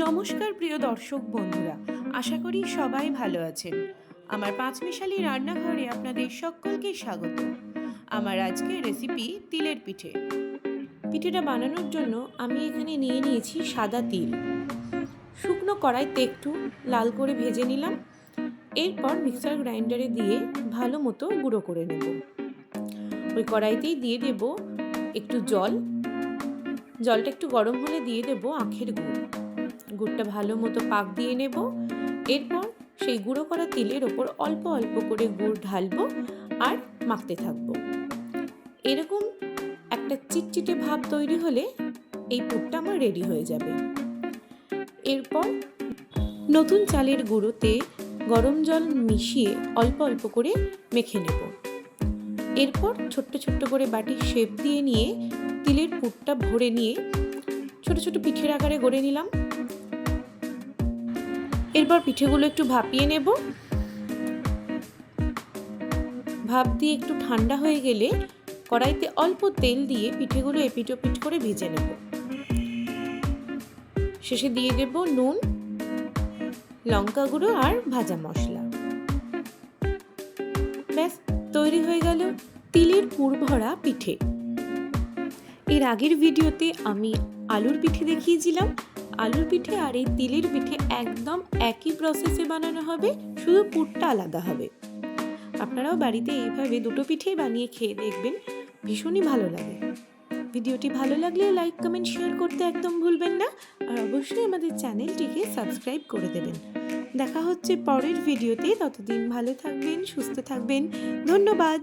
নমস্কার প্রিয় দর্শক বন্ধুরা, আশা করি সবাই ভালো আছেন। আমার পাঁচমিশালি রান্নাঘরে আপনাদের সকলকে স্বাগত। আমার আজকের রেসিপি তিলের পিঠে। পিঠেটা বানানোর জন্য আমি এখানে নিয়ে নিয়েছি সাদা তিল। শুকনো কড়াইতে একটু লাল করে ভেজে নিলাম। এরপর মিক্সার গ্রাইন্ডারে দিয়ে ভালো মতো গুঁড়ো করে নেব। ওই কড়াইতেই দিয়ে দেব একটু জলটা একটু গরম হলে দিয়ে দেব আখের গুড়। গুড়টা ভালো মতো পাক দিয়ে নেব। এরপর সেই গুঁড়ো করা তিলের ওপর অল্প অল্প করে গুড় ঢালবো আর মাখতে থাকবো। এরকম একটা চিটচিটে ভাব তৈরি হলে এই পুরটা আমার রেডি হয়ে যাবে। এরপর নতুন চালের গুঁড়োতে গরম জল মিশিয়ে অল্প অল্প করে মেখে নেব। এরপর ছোট্ট ছোট্ট করে বাটির শেপ দিয়ে নিয়ে তিলের পুরটা ভরে নিয়ে ছোট ছোট পিঠের আকারে গড়ে নিলাম। এরপর পিঠেগুলো একটু ভাপিয়ে নেব। ভাপ দিয়ে একটু ঠান্ডা হয়ে গেলে কড়াইতে অল্প তেল দিয়ে পিঠেগুলো এপিট ওপিট করে ভেজে নেব। শেষে দিয়ে দেব নুন, লঙ্কা গুঁড়ো আর ভাজা মশলা। ব্যাস, তৈরি হয়ে গেল তিলের পুর ভরা পিঠে। এর আগের ভিডিওতে আমি আলুর পিঠে দেখিয়েছিলাম। আলুর পিঠে আর এই তিলের পিঠে একদম একই প্রসেসে বানানো হবে, শুধু পুরটা আলাদা হবে। আপনারাও বাড়িতে এইভাবে দুটো পিঠেই বানিয়ে খেয়ে দেখবেন, ভীষণই ভালো লাগে। ভিডিওটি ভালো লাগলে লাইক, কমেন্ট, শেয়ার করতে একদম ভুলবেন না। আর অবশ্যই আমাদের চ্যানেলটিকে সাবস্ক্রাইব করে দেবেন। দেখা হচ্ছে পরের ভিডিওতে। ততদিন ভালো থাকবেন, সুস্থ থাকবেন। ধন্যবাদ।